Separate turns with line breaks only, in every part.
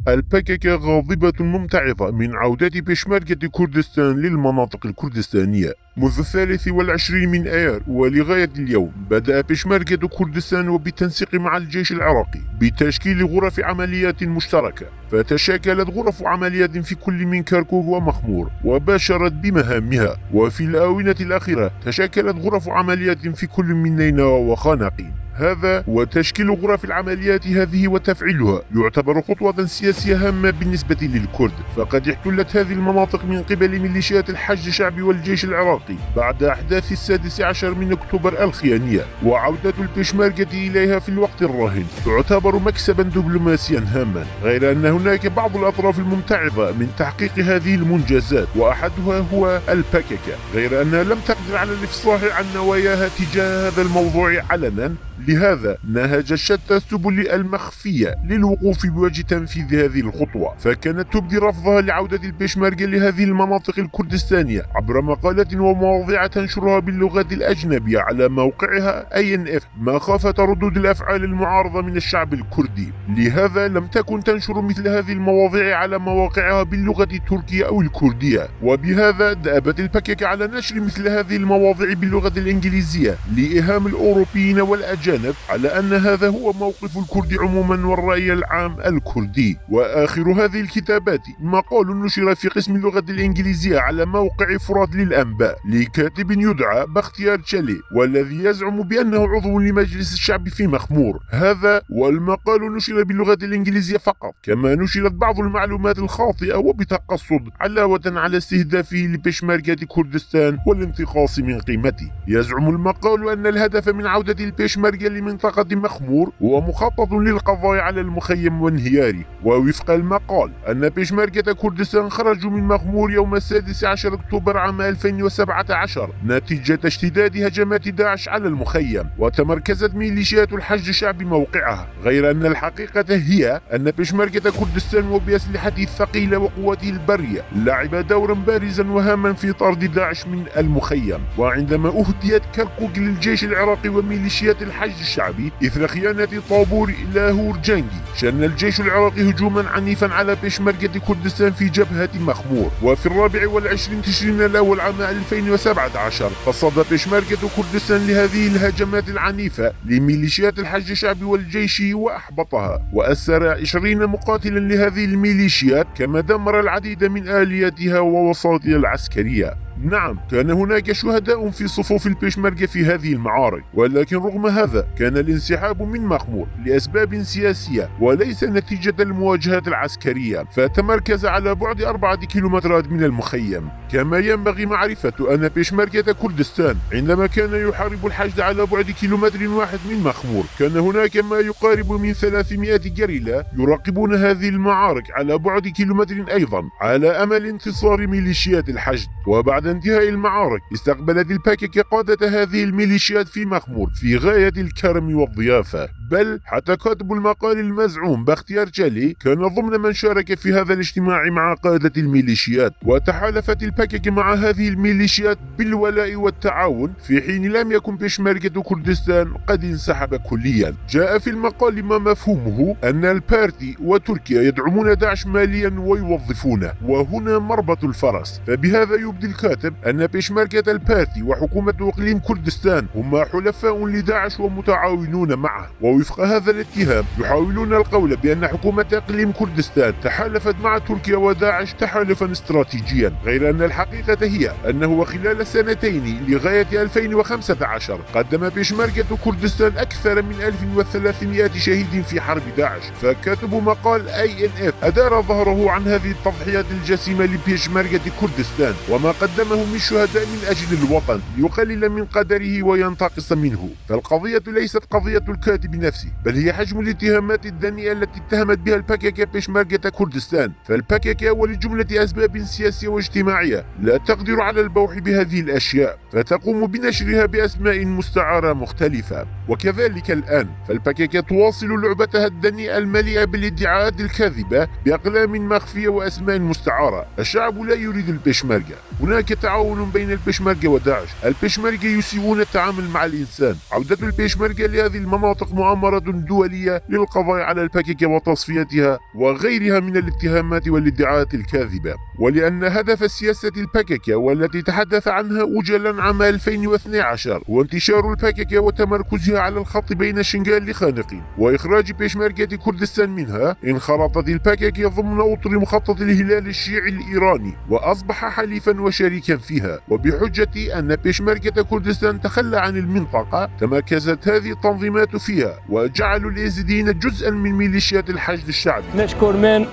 البككة غاضبة ممتعضة من عودة بيشمركة كردستان للمناطق الكردستانية منذ 23 من آيار، ولغاية اليوم بدأ بيشمركة كردستان وبالتنسيق مع الجيش العراقي بتشكيل غرف عمليات مشتركة، فتشكلت غرف عمليات في كل من كركوك ومخمور وباشرت بمهامها، وفي الآونة الأخيرة تشكلت غرف عمليات في كل من نينوى وخانقين. هذا وتشكيل غرف العمليات هذه وتفعيلها يعتبر خطوة سياسية هامة بالنسبة للكرد، فقد احتلت هذه المناطق من قبل ميليشيات الحشد الشعبي والجيش العراقي بعد أحداث 16 من أكتوبر الخيانية، وعودة البيشمركة إليها في الوقت الراهن تعتبر مكسبا دبلوماسيا هاما، غير أن هناك بعض الأطراف الممتعضة من تحقيق هذه المنجزات، وأحدها هو البككة، غير أنها لم تقدر على الإفصاح عن نواياها تجاه هذا الموضوع علنا. لهذا نهج شتى السبل المخفية للوقوف بوجه تنفيذ هذه الخطوة، فكانت تبدي رفضها لعودة البيشمركة لهذه المناطق الكردستانية عبر مقالات ومواضيع تنشرها باللغات الأجنبية على موقعها INF، مخافة ردود الأفعال المعارضة من الشعب الكردي. لهذا لم تكن تنشر مثل هذه المواضيع على مواقعها باللغة التركية أو الكردية، وبهذا دأبت البككة على نشر مثل هذه المواضيع باللغة الإنجليزية لإيهام الأوروبيين والأجانب على أن هذا هو موقف الكرد عموما والرأي العام الكردي. وآخر هذه الكتابات مقال نشر في قسم اللغة الإنجليزية على موقع فرات للأنباء لكاتب يدعى باختيار تشالي، والذي يزعم بأنه عضو لمجلس الشعب في مخمور. هذا والمقال نشر باللغة الإنجليزية فقط، كما نشرت بعض المعلومات الخاطئة وبتقصد علاوة على استهدافه لبيشمركة كردستان والانتقاص من قيمته. يزعم المقال أن الهدف من عودة البيشمركة لمنطقة مخمور هو مخطط للقضاء على المخيم وانهياره. ووفق المقال أن بيشمركة كردستان خرجوا من مخمور يوم 16 أكتوبر عام 2017 نتيجة اشتداد هجمات داعش على المخيم، وتمركزت ميليشيات الحشد الشعبي موقعها، غير أن الحقيقة هي أن بيشمركة كردستان وبأسلحته الثقيلة وقوته البرية لعب دورا بارزا وهاما في طرد داعش من المخيم. وعندما أهديت كركوك للجيش العراقي وميليشيات الحشد الشعبي إثر خيانة طابور لاهور جانجي، شن الجيش العراقي هجوما عنيفا على بيشمركة كردستان في جبهة مخمور. وفي 24 تشرين الأول عام 2017 قصد بيشمركة كردستان لهذه الهجمات العنيفة لميليشيات الحشد الشعبي والجيش وأحبطها، وأسر 20 مقاتلا لهذه الميليشيات، كما دمر العديد من آلياتها ووساطها العسكرية. نعم، كان هناك شهداء في صفوف البيشمركة في هذه المعارك، ولكن رغم هذا كان الانسحاب من مخمور لأسباب سياسية وليس نتيجة المواجهات العسكرية، فتمركز على بعد 4 كيلومترات من المخيم. كما ينبغي معرفة أن بيشمركة كردستان عندما كان يحارب الحشد على بعد كيلومتر واحد من مخمور، كان هناك ما يقارب من 300 جريلا يراقبون هذه المعارك على بعد كيلومتر أيضا على أمل انتصار ميليشيات الحشد. وبعد انتهاء المعارك استقبلت البككة قادة هذه الميليشيات في مخمور في غاية الكرم والضيافة، بل حتى كاتب المقال المزعوم باختيار تشالي كان ضمن من شارك في هذا الاجتماع مع قادة الميليشيات. وتحالفت البككة مع هذه الميليشيات بالولاء والتعاون في حين لم يكن بيشمركة كردستان قد انسحب كليا. جاء في المقال ما مفهومه أن البارتي وتركيا يدعمون داعش ماليا ويوظفونه، وهنا مربط الفرس. فبهذا يبدي الكاتب أن بيشمركة البارتي وحكومة إقليم كردستان هما حلفاء لداعش ومتعاونون معه. ووفق هذا الاتهام يحاولون القول بأن حكومة إقليم كردستان تحالفت مع تركيا وداعش تحالفا استراتيجيا، غير أن الحقيقة هي أنه وخلال سنتين لغاية 2015 قدم بيشمركة كردستان أكثر من 1300 شهيد في حرب داعش. فكاتب مقال INF أدار ظهره عن هذه التضحيات الجسيمة لبيشمركة كردستان وما قدمه من شهداء من أجل الوطن ليقلل من قدره وينتقص منه. فالقضية ليست قضية الكاتب نفسه، بل هي حجم الاتهامات الدنيئة التي اتهمت بها البككة بيشمركة كردستان. فالبككة ولجملة أسباب سياسية واجتماعية لا تقدر على البوح بهذه الأشياء، فتقوم بنشرها بأسماء مستعارة مختلفة. وكذلك الآن فالبككة تواصل لعبتها الدنيئة المليئة بالادعاءات الكاذبة بأقلام مخفية وأسماء مستعارة. الشعب لا يريد البيشمركة، هناك تعاون بين البشمركة وداعش. البشمركة يسيئون التعامل مع الإنسان. عودة البشمركة لهذه المناطق مؤامرة دولية للقضاء على البككة وتصفيتها وغيرها من الاتهامات والادعاءات الكاذبة. ولأن هدف السياسة البككة والتي تحدث عنها أجلا عام 2012 هو انتشار البككة وتمركزها على الخط بين شنغال لخانقين وإخراج بشمركة كردستان منها، انخرطت البككة ضمن أطر مخطط الهلال الشيعي الإيراني وأصبح حليفا وشريكا فيها. وبحجة أن بشمركة كردستان تخلى عن المنطقة تمركزت هذه التنظيمات فيها وجعلوا اليزيديين جزءا من ميليشيات الحشد الشعبي.
نشكر من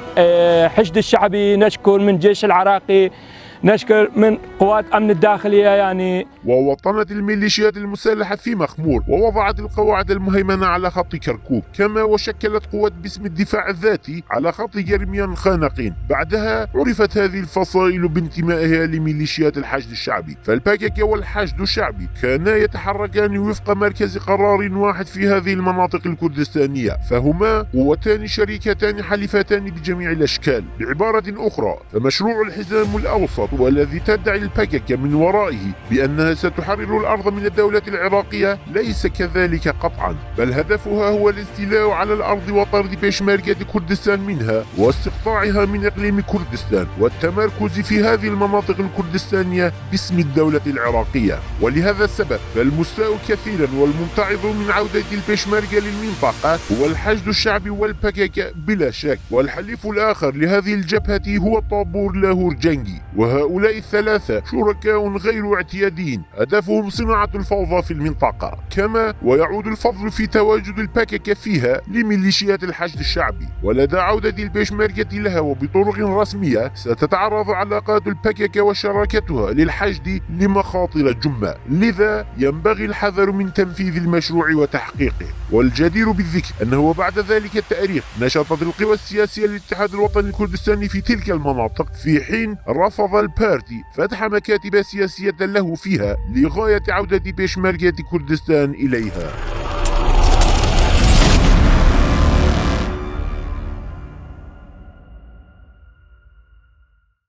حشد الشعبي، نشكر من الجيش العراقي، نشكر من قوات أمن الداخلية يعني.
ووطنت الميليشيات المسلحة في مخمور ووضعت القواعد المهيمنة على خط كركوك، كما وشكلت قوات باسم الدفاع الذاتي على خط جرميان خانقين. بعدها عرفت هذه الفصائل بانتمائها لميليشيات الحشد الشعبي. فالبككة والحشد الشعبي كانا يتحركان وفق مركز قرار واحد في هذه المناطق الكردستانية، فهما قوتان شريكتان حليفتان بجميع الأشكال. بعبارة أخرى، فمشروع الحزام الأوسط والذي تدعي البككة من ورائه بأنها ستحرر الأرض من الدولة العراقية ليس كذلك قطعا، بل هدفها هو الاستيلاء على الأرض وطرد بشمركة كردستان منها واستقطاعها من إقليم كردستان والتمركز في هذه المناطق الكردستانية باسم الدولة العراقية. ولهذا السبب فالمستاء كثيرا والممتعض من عودة البشمركة للمنطقة هو الحشد الشعبي والبككة بلا شك، والحليف الآخر لهذه الجبهة هو طابور لاهور جنجي. وهؤلاء الثلاثة شركاء غير اعتياديين هدفهم صناعة الفوضى في المنطقة، كما ويعود الفضل في تواجد البككة فيها لميليشيات الحشد الشعبي. ولدى عودة البشمركة لها وبطرق رسمية ستتعرض علاقات البككة وشراكتها للحشد لمخاطر جمة، لذا ينبغي الحذر من تنفيذ المشروع وتحقيقه. والجدير بالذكر أنه بعد ذلك التاريخ نشطت القوى السياسية للاتحاد الوطني الكردستاني في تلك المناطق، في حين رفض البارتي فتح مكاتب سياسية له فيها لغاية عودة بشمركة كردستان إليها.